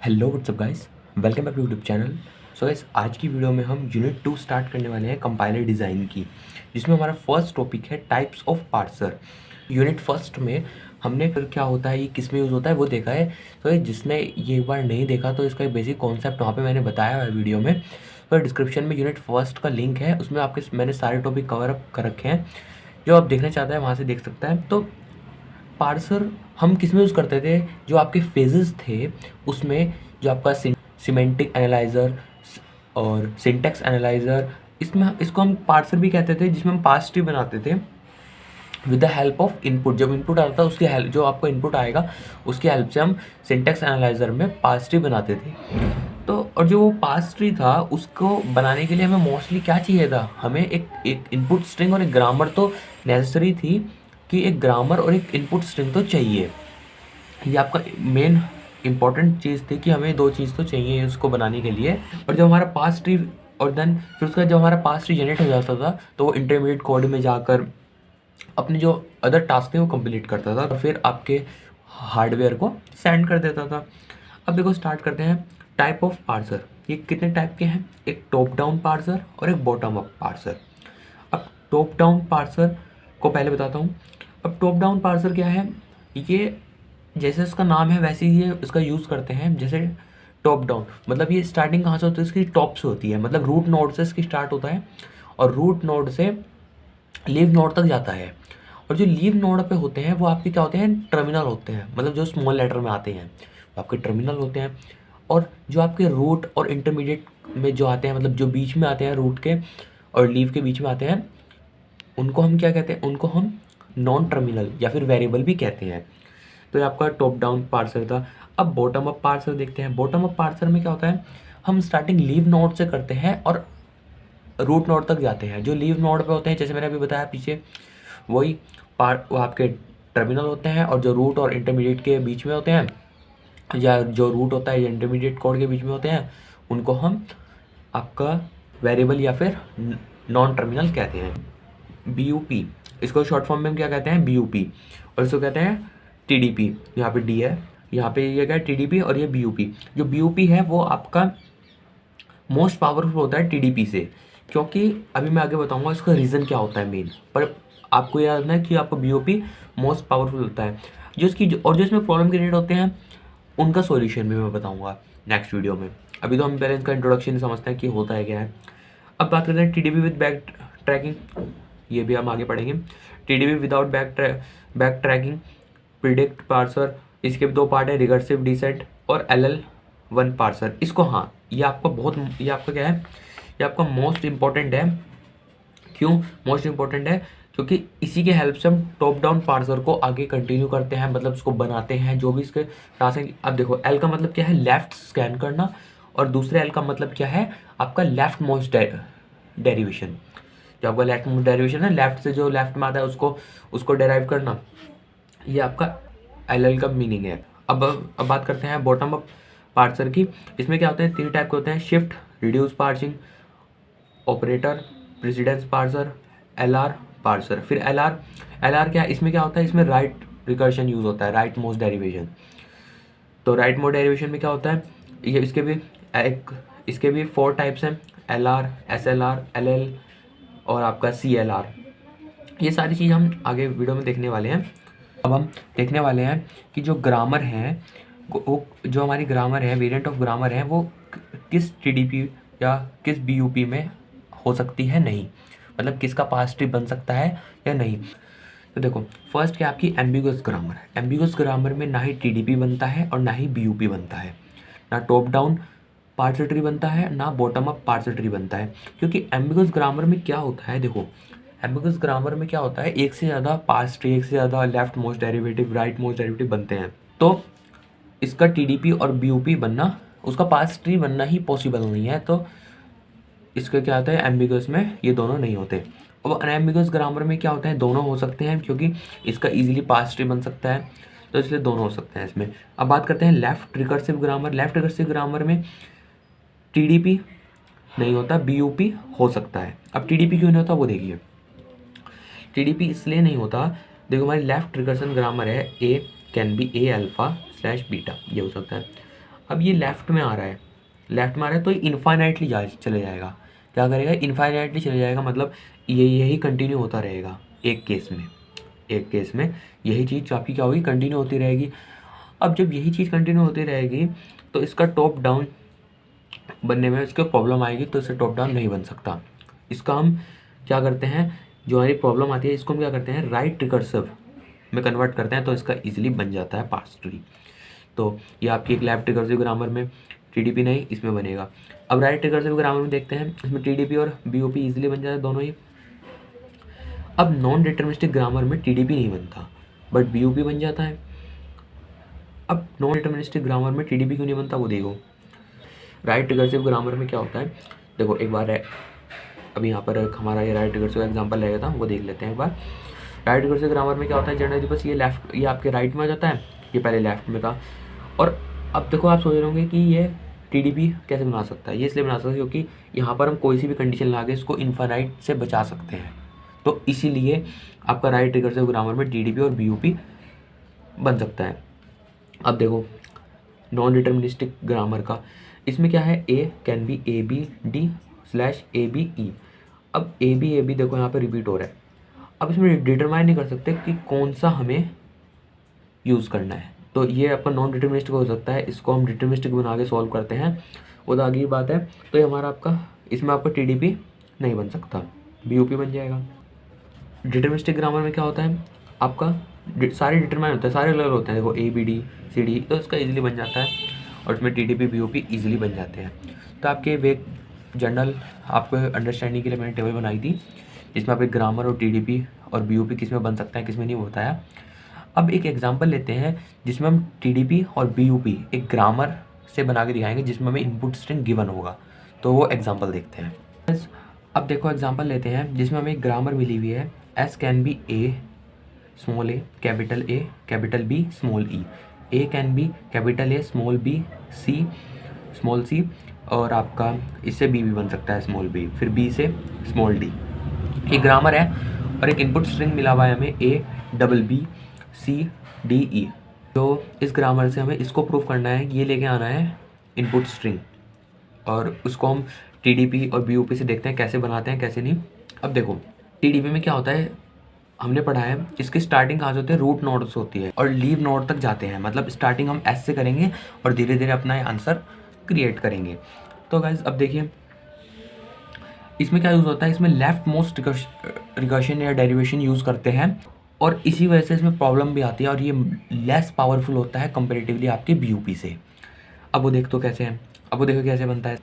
Hello what's up guys, welcome back to YouTube channel. So guys, आज की video में हम यूनिट 2 स्टार्ट करने वाले हैं कंपाइलर डिज़ाइन की, जिसमें हमारा फर्स्ट टॉपिक है types of parser. Unit first में हमने फिर क्या होता है, ये किस में यूज़ होता है वो देखा है। तो जिसने ये एक बार नहीं देखा तो इसका एक बेसिक कॉन्सेप्ट वहाँ पे मैंने बताया हुआ है वीडियो में। तो डिस्क्रिप्शन में यूनिट फर्स्ट का लिंक है, उसमें आपके मैंने सारे टॉपिक कवर अप कर रखे हैं। जो आप देखना चाहता है वहाँ से देख सकता है। तो पार्सर हम किस में यूज़ करते थे, जो आपके फेजेस थे उसमें, जो आपका सिमेंटिक एनालाइज़र और सिंटेक्स एनालाइज़र, इसमें इसको हम पार्सर भी कहते थे, जिसमें हम पार्स ट्री बनाते थे with the help of input. जब इनपुट आता था उसकी हेल्प, जो आपको इनपुट आएगा उसकी हेल्प से हम सिंटेक्स एनालाइज़र में पार्स ट्री बनाते थे। तो और जो वो पार्स ट्री था उसको बनाने के लिए हमें मोस्टली क्या चाहिए था, हमें एक इनपुट स्ट्रिंग और एक ग्रामर तो नेसेसरी थी, कि एक ग्रामर और एक इनपुट स्ट्रिंग तो चाहिए। ये आपका मेन इंपॉर्टेंट चीज़ थी कि हमें दो चीज़ तो चाहिए उसको बनाने के लिए। और जब हमारा पास ट्री, और देन फिर उसका जब हमारा पास ट्री जनरेट हो जाता था तो वो इंटरमीडिएट कोड में जाकर अपने जो अदर टास्क थे वो कंप्लीट करता था और फिर आपके हार्डवेयर को सेंड कर देता था। अब देखो स्टार्ट करते हैं टाइप ऑफ पार्सर। ये कितने टाइप के हैं, एक टॉप डाउन पार्सर और एक बॉटम अप पार्सर। अब टॉप डाउन पार्सर को पहले बताता हूँ। अब टॉप डाउन पार्सर क्या है, ये जैसे इसका नाम है वैसे ही ये इसका यूज़ करते हैं। जैसे टॉप डाउन मतलब ये स्टार्टिंग कहाँ से होती है, इसकी टॉप से होती है, मतलब रूट नोड से इसकी स्टार्ट होता है और रूट नोड से लीव नोड तक जाता है। और जो लीव नोड पे होते हैं वो आपके क्या होते हैं, टर्मिनल होते हैं, मतलब जो स्मॉल लेटर में आते हैं वो आपके टर्मिनल होते हैं। और जो आपके रूट और इंटरमीडिएट में जो आते हैं, मतलब जो बीच में आते हैं रूट के और लीव के बीच में आते हैं, उनको हम क्या कहते हैं, उनको हम नॉन टर्मिनल या फिर वेरिएबल भी कहते हैं। तो ये आपका टॉप डाउन पार्सर था। अब बॉटम अप पार्सर देखते हैं। बॉटम अप पार्सर में क्या होता है, हम स्टार्टिंग लीव नोड से करते हैं और रूट नोड तक जाते हैं। जो लीव नोड पे होते हैं, जैसे मैंने अभी बताया पीछे, वही वो आपके टर्मिनल होते हैं, और जो रूट और इंटरमीडिएट के बीच में होते हैं, या जो रूट होता है या इंटरमीडिएट कोड के बीच में होते हैं, उनको हम आपका वेरिएबल या फिर नॉन टर्मिनल कहते हैं। बी इसको शॉर्ट फॉर्म में हम क्या कहते हैं, बी और इसको कहते हैं टीडीपी। यहाँ पे डी है, यहाँ पे ये क्या है, टीडीपी, और ये बी। जो बी है वो आपका मोस्ट पावरफुल होता है टीडीपी से, क्योंकि अभी मैं आगे बताऊंगा इसका रीज़न क्या होता है मेन। पर आपको याद रखना है कि आपको बी मोस्ट पावरफुल होता है। और जो इसमें प्रॉब्लम क्रिएट होते हैं उनका सॉल्यूशन भी मैं बताऊंगा नेक्स्ट वीडियो में। अभी तो हम पहले इसका इंट्रोडक्शन समझते हैं कि होता है क्या है। अब बात करते हैं टीडीपी विद बैक ट्रैकिंग, ये भी हम आगे पढ़ेंगे। TDP without back tracking, predict parser, इसके भी दो पार्ट है, रिकर्सिव डिसेंट और LL1 पार्सर। इसको हाँ, ये आपका क्या है, ये आपका मोस्ट इम्पॉर्टेंट है। क्यों मोस्ट इम्पॉर्टेंट है, क्योंकि इसी के हेल्प से हम टॉप डाउन पार्सर को आगे कंटिन्यू करते हैं, मतलब उसको बनाते हैं जो भी इसके टास्क हैं। अब देखो एल का मतलब क्या है, लेफ्ट स्कैन करना, और दूसरे एल का मतलब क्या है, आपका लेफ्ट मोस्ट डेरिवेशन। जो आपका लेफ्ट मोस्ट डेरिवेशन है, लेफ्ट से जो लेफ्ट में आता है उसको उसको डेराइव करना, ये आपका एल का मीनिंग है। अब बात करते हैं बॉटम अप पार्सर की। इसमें क्या होते हैं, तीन टाइप के होते हैं, shift, reduce parsing, operator, precedence parser, LR parser. फिर LR क्या है, इसमें क्या होता है, इसमें राइट रिकर्शन यूज़ होता है, राइट मोस्ट डेरिवेशन। तो राइट मोस्ट डेरिवेशन में क्या होता है, ये इसके भी 4 टाइप्स हैं, LR, SLR, LL और आपका CLR। ये सारी चीज़ हम आगे वीडियो में देखने वाले हैं। अब हम देखने वाले हैं कि जो ग्रामर है, वो जो हमारी ग्रामर है, वेरिएंट ऑफ ग्रामर है, वो किस टीडीपी या किस बीयूपी में हो सकती है, नहीं, मतलब किसका पास ट्री बन सकता है या नहीं। तो देखो फर्स्ट क्या आपकी एम्बिगुअस ग्रामर है। एम्बिगुअस ग्रामर में ना ही टीडीपी बनता है और ना ही बीयूपी बनता है, ना टॉप डाउन पार्सर ट्री बनता है, ना बॉटम अप पार्सर ट्री बनता है। क्योंकि एम्बिगुअस ग्रामर में क्या होता है, देखो एम्बिगुअस ग्रामर में क्या होता है, एक से ज़्यादा पार्स ट्री, एक से ज़्यादा left most derivative, right most derivative बनते हैं। तो इसका टीडीपी और बीयूपी बनना, उसका पास ट्री बनना ही पॉसिबल नहीं है। तो इसका क्या होता है, एम्बिगुअस में ये दोनों नहीं होते। अब अनएम्बिगुअस ग्रामर में क्या होता है, दोनों हो सकते हैं, क्योंकि इसका इजीली पास ट्री बन सकता है, तो इसलिए दोनों हो सकते हैं इसमें। अब बात करते हैं left recursive grammar. Left recursive grammar में टीडीपी नहीं होता, बीयूपी हो सकता है। अब टीडीपी क्यों नहीं होता वो देखिए। टीडीपी इसलिए नहीं होता, देखो हमारी लेफ्ट रिकर्सन ग्रामर है, A can be A alpha slash beta, ये हो सकता है। अब ये लेफ्ट में आ रहा है तो ये इन्फाइनाइटली चले जाएगा। क्या करेगा? इन्फाइनाइटली चले जाएगा, मतलब ये यही कंटिन्यू होता रहेगा। एक केस में यही चीज़ आपकी क्या होगी? कंटिन्यू होती रहेगी। अब जब यही चीज़ कंटिन्यू होती रहेगी तो इसका टॉप डाउन बनने में इसको प्रॉब्लम आएगी, तो इससे टॉप डाउन नहीं बन सकता। इसका हम क्या करते हैं, जो हमारी प्रॉब्लम आती है इसको हम क्या करते हैं, राइट रिकर्सिव में कन्वर्ट करते हैं, तो इसका इजीली बन जाता है पार्स ट्री। तो ये आपकी एक लेफ्ट रिकर्सिव ग्रामर में टीडीपी नहीं, इसमें बनेगा। अब राइट रिकर्सिव ग्रामर में देखते हैं, इसमें टीडीपी और बीओपी इजीली बन जाता है दोनों ही। अब नॉन डिटर्मिनिस्टिक ग्रामर में टीडीपी नहीं बनता बट बीओपी बन जाता है। अब नॉन डिटर्मिनिस्टिक ग्रामर में टीडीपी क्यों नहीं बनता वो देखो। राइट रिकर्सिव ग्रामर में क्या होता है, देखो एक बार अभी यहाँ पर हमारा ये राइट रिकर्सिव एग्जांपल रहेगा था, वो देख लेते हैं एक बार। राइट रिकर्सिव ग्रामर में क्या होता है, जनरली बस ये आपके राइट में आ जाता है, ये पहले लेफ्ट में था। और अब देखो आप सोच रहे होंगे कि ये टीडीपी कैसे बना सकता है। ये इसलिए बना सकता है क्योंकि यहाँ पर हम कोई सी भी कंडीशन लगा के इसको इन्फाइनाइट से बचा सकते हैं, तो इसीलिए आपका राइट रिकर्सिव ग्रामर में टीडीपी और बीयूपी बन सकता है। अब देखो नॉन डिटर्मिनिस्टिक ग्रामर का, इसमें क्या है, A can be A B D slash A B E. अब ए बी देखो यहाँ पे रिपीट हो रहा है। अब इसमें डिटरमाइन नहीं कर सकते कि कौन सा हमें यूज़ करना है, तो ये आपका नॉन डिटर्मिनिस्टिक हो सकता है। इसको हम डिटर्मिनिस्टिक बना के सॉल्व करते हैं, वो तो आगे की बात है। तो ये हमारा आपका, इसमें आपका टीडीपी नहीं बन सकता, बीओपी बन जाएगा। डिटर्मिनिस्टिक ग्रामर में क्या होता है, आपका सारे डिटरमाइन होते हैं, सारे अलग होते हैं, देखो A B D C D, तो इसका इजीली बन जाता है और इसमें टीडीपी बीओपी इजीली बन जाते हैं। तो आपके वे जनरल आपको अंडरस्टैंडिंग के लिए मैंने टेबल बनाई थी, जिसमें आप एक ग्रामर और टीडीपी और बीओपी किस में बन सकता है, किस में नहीं होता है। अब एक एग्जांपल लेते हैं जिसमें हम टीडीपी और बीयूपी एक ग्रामर से बना के दिखाएंगे, जिसमें हमें इनपुट स्ट्रिंग गिवन होगा। तो वो एग्जांपल देखते हैं। अब देखो एग्जांपल लेते हैं जिसमें हमें एक ग्रामर मिली हुई है, S can be a small A capital B small E, A can be capital A small B C small C, और आपका इससे बी भी बन सकता है स्मॉल बी, फिर बी से स्मॉल डी। ये ग्रामर है और एक इनपुट स्ट्रिंग मिला हुआ है हमें A double B C D E. तो इस ग्रामर से हमें इसको प्रूव करना है, ये लेके आना है इनपुट स्ट्रिंग, और उसको हम टीडीपी और बीओपी से देखते हैं कैसे बनाते हैं कैसे नहीं। अब देखो टीडीपी में क्या होता है, हमने पढ़ा है इसकी स्टार्टिंग कहाँ से होती है, रूट नोड से होती है और लीव नोड तक जाते हैं, मतलब स्टार्टिंग हम एस से करेंगे और धीरे धीरे अपना आंसर क्रिएट करेंगे। तो गाइज अब देखिए इसमें क्या यूज़ होता है, इसमें लेफ्ट मोस्ट रिकर्शन या डेरिवेशन यूज़ करते हैं, और इसी वजह से इसमें प्रॉब्लम भी आती है और ये लेस पावरफुल होता है कंपेरेटिवली आपके बीयूपी से। अब वो देखो कैसे है, अब वो देखो कैसे बनता है।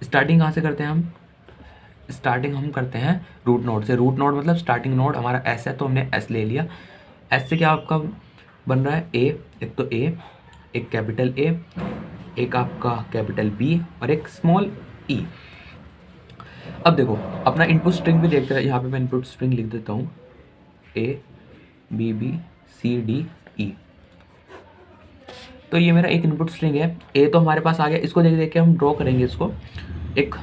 स्टार्टिंग कहाँ से करते हैं हम, स्टार्टिंग हम करते हैं रूट नोड से। रूट नोड मतलब स्टार्टिंग नोड हमारा एस है, तो हमने एस ले लिया। एस से क्या आपका बन रहा है, ए, एक तो ए, एक कैपिटल ए, एक आपका कैपिटल बी और एक स्मॉल ई। अब देखो अपना इनपुट स्ट्रिंग भी देखते हैं, यहाँ पे मैं इनपुट स्ट्रिंग लिख देता हूँ, A B B C D E. तो ये मेरा एक इनपुट स्ट्रिंग है, ए तो हमारे पास आ गया। इसको देख देख के हम ड्रॉ करेंगे इसको, एक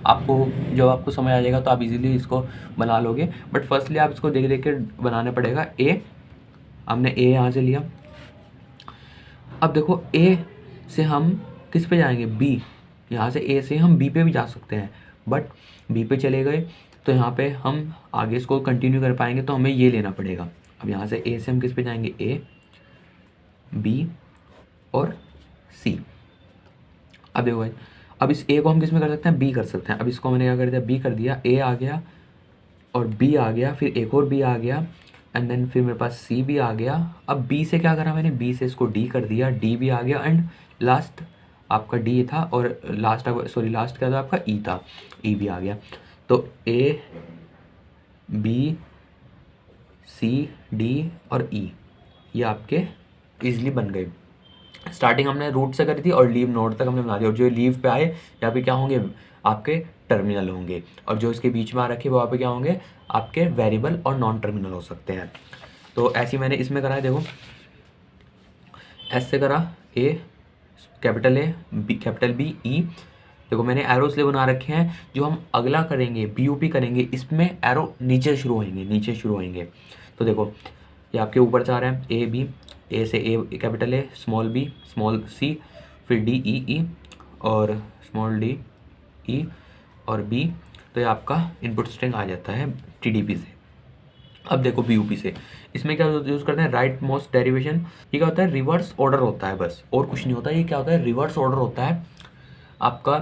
आपको जब आपको समझ आ जाएगा तो आप इजीली इसको बना लोगे, बट फर्स्टली आप इसको देख देख के बनाना पड़ेगा। ए, हमने ए यहाँ से लिया। अब देखो ए से हम किस पे जाएंगे, बी। यहाँ से ए से हम बी पे भी जा सकते हैं, बट बी पे चले गए तो यहाँ पे हम आगे इसको कंटिन्यू कर पाएंगे, तो हमें ये लेना पड़ेगा। अब यहाँ से ए से हम किस पे जाएंगे, ए बी और सी। अब देखो भाई, अब इस ए को हम किस में कर सकते हैं, बी कर सकते हैं। अब इसको मैंने क्या कर दिया, बी कर दिया, ए आ गया और बी आ गया, फिर एक और बी आ गया, एंड देन फिर मेरे पास सी भी आ गया। अब बी से क्या करा मैंने, बी से इसको डी कर दिया, डी भी आ गया, एंड लास्ट आपका डी था और लास्ट क्या था आपका, ई था, ई भी आ गया। तो ए बी सी डी और ई ये आपके इजीली बन गए। स्टार्टिंग हमने रूट से करी थी और लीव नोड तक हमने बना दिया, और जो लीव पे आए यहाँ पे क्या होंगे, आपके टर्मिनल होंगे, और जो इसके बीच में आ रखे वहाँ पे क्या होंगे, आपके वेरिएबल और नॉन टर्मिनल हो सकते हैं। तो ऐसे मैंने इसमें करा है, देखो एस से करा, A capital A B capital B E. देखो मैंने एरो इसलिए बना रखे हैं, जो हम अगला करेंगे बीयूपी करेंगे, इसमें एरो नीचे शुरू होंगे। तो देखो ये आपके ऊपर जा रहे हैं, ए बी, ए से A capital A, small B small C, फिर डी ई ई और स्मॉल डी ई और बी, तो ये आपका इनपुट स्ट्रिंग आ जाता है टीडीपी से। अब देखो बीयूपी से, इसमें क्या यूज़ करते हैं, राइट मोस्ट डेरिवेशन। ये क्या होता है, रिवर्स ऑर्डर होता है बस, और कुछ नहीं होता। ये क्या होता है, रिवर्स ऑर्डर होता है आपका।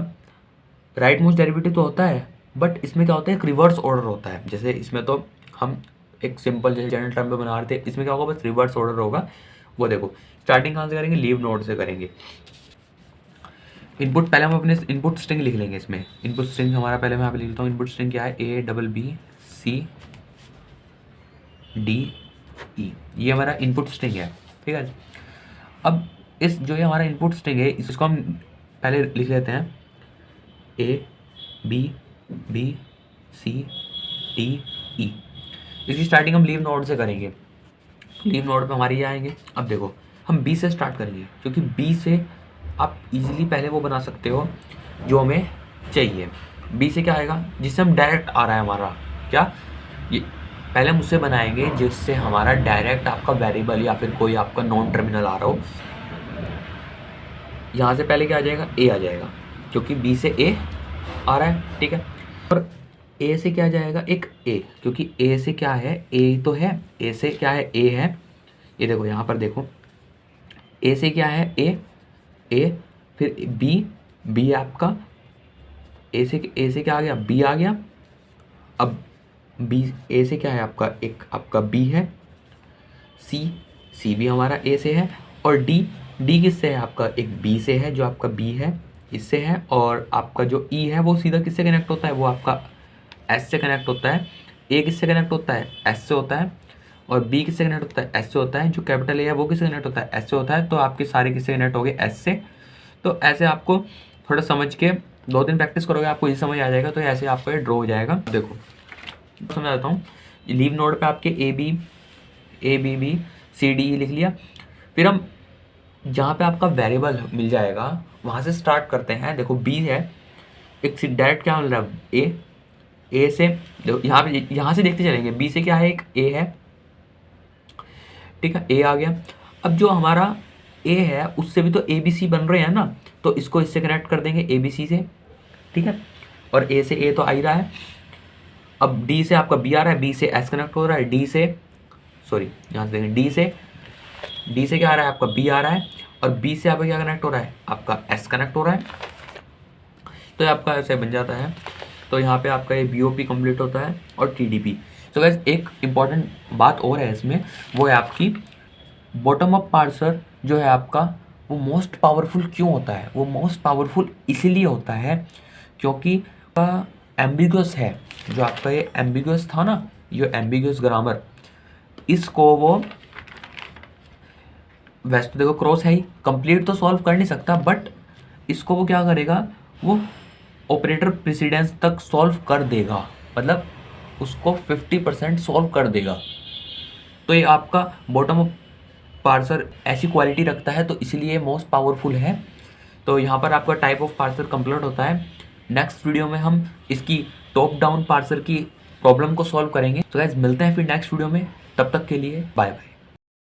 राइट मोस्ट डेरिवेटिव तो होता है, बट इसमें क्या होता है, एक रिवर्स ऑर्डर होता है। जैसे इसमें तो हम एक सिंपल जैसे जनरल टर्म में बना रहे थे, इसमें क्या होगा, बस रिवर्स ऑर्डर होगा। वो देखो स्टार्टिंग कहाँ से करेंगे, लीव नोड से करेंगे। इनपुट पहले हम अपने इनपुट स्ट्रिंग लिख लेंगे। इसमें इनपुट स्ट्रिंग हमारा पहले मैं यहाँ पे लिख लेता हूँ। इनपुट स्ट्रिंग क्या है, A double B C D E, ये हमारा इनपुट स्ट्रिंग है, ठीक है। अब इस जो ये हमारा इनपुट स्ट्रिंग है, इसको हम पहले लिख लेते हैं, ए बी सी डी ई। इसकी स्टार्टिंग हम लीव नोड से करेंगे। लीव नोड पे हमारे ये आएंगे। अब देखो हम बी से स्टार्ट करेंगे, क्योंकि बी से आप इजीली पहले वो बना सकते हो जो हमें चाहिए। बी से क्या आएगा, जिससे हम डायरेक्ट आ रहा है हमारा क्या, ये पहले हम उससे बनाएंगे जिससे हमारा डायरेक्ट आपका वेरिएबल या फिर कोई आपका नॉन टर्मिनल आ रहा हो। यहाँ से पहले क्या आ जाएगा, ए आ जाएगा, क्योंकि बी से ए आ रहा है, ठीक है। और ए से क्या जाएगा, एक ए, क्योंकि ए से क्या है, ए तो है, ए से क्या है, ए है। ये देखो यहाँ पर देखो, ए से क्या है, ए, फिर बी आपका, ए से क्या आ गया, बी आ गया। अब बी, ए से क्या है आपका, एक आपका बी है, सी भी हमारा ए से है, और डी किससे है आपका, एक बी से है, जो आपका बी है इससे है। और आपका जो ई है वो सीधा किससे कनेक्ट होता है, वो आपका एस से कनेक्ट होता है। ए किससे कनेक्ट होता है, एस से होता है। और बी किससे कनेक्ट होता है, एस से होता है। जो कैपिटल ए है वो किससे कनेक्ट होता है, एस से होता है। तो आपके सारे किससे कनेक्ट हो गए, एस से। तो ऐसे आपको थोड़ा समझ के 2 दिन प्रैक्टिस करोगे, आपको ये समझ आ जाएगा। तो ऐसे आपको ये ड्रॉ हो जाएगा। देखो समझ आता हूँ, लीव नोड पे आपके A B B C D लिख लिया। फिर हम जहाँ पे आपका वेरिएबल मिल जाएगा वहाँ से स्टार्ट करते हैं। देखो बी है, एक डायरेक्ट क्या मिल रहा है, ए से, देखो यहाँ से देखते चलेंगे। बी से क्या है, एक ए है, ठीक है, ए आ गया। अब जो हमारा ए है उससे भी तो ए बी सी बन रहे हैं ना, तो इसको इससे कनेक्ट कर देंगे ए बी सी से, ठीक है। और ए से ए तो आ ही रहा है। अब डी से आपका बी आ रहा है, बी से एस कनेक्ट हो रहा है, डी से, सॉरी यहाँ से देखें, डी से क्या आ रहा है आपका, बी आ रहा है। और बी से आपका क्या कनेक्ट हो रहा है, आपका एस कनेक्ट हो रहा है। तो ये आपका ऐसे बन जाता है। तो यहाँ पे आपका ये बीओपी कंप्लीट होता है और टीडीपी। तो गाइस एक इम्पॉर्टेंट बात और है इसमें, वो है आपकी बॉटम अप पार्सर जो है आपका, वो मोस्ट पावरफुल क्यों होता है। वो मोस्ट पावरफुल इसीलिए होता है क्योंकि एम्बिगुअस है। जो आपका ये एम्बिगुअस था ना, ये एम्बिगुअस ग्रामर, इसको वो वैसे तो देखो क्रॉस है ही, कंप्लीट तो सॉल्व कर नहीं सकता, बट इसको वो क्या करेगा, वो ऑपरेटर प्रेसिडेंस तक सॉल्व कर देगा, मतलब उसको 50% सॉल्व कर देगा। तो ये आपका बॉटम अप पार्सर ऐसी क्वालिटी रखता है, तो इसलिए मोस्ट पावरफुल है। तो यहाँ पर आपका टाइप ऑफ पार्सर कंप्लीट होता है। नेक्स्ट वीडियो में हम इसकी टॉप डाउन पार्सर की प्रॉब्लम को सॉल्व करेंगे। तो गाइस मिलते हैं फिर नेक्स्ट वीडियो में, तब तक के लिए बाय बाय।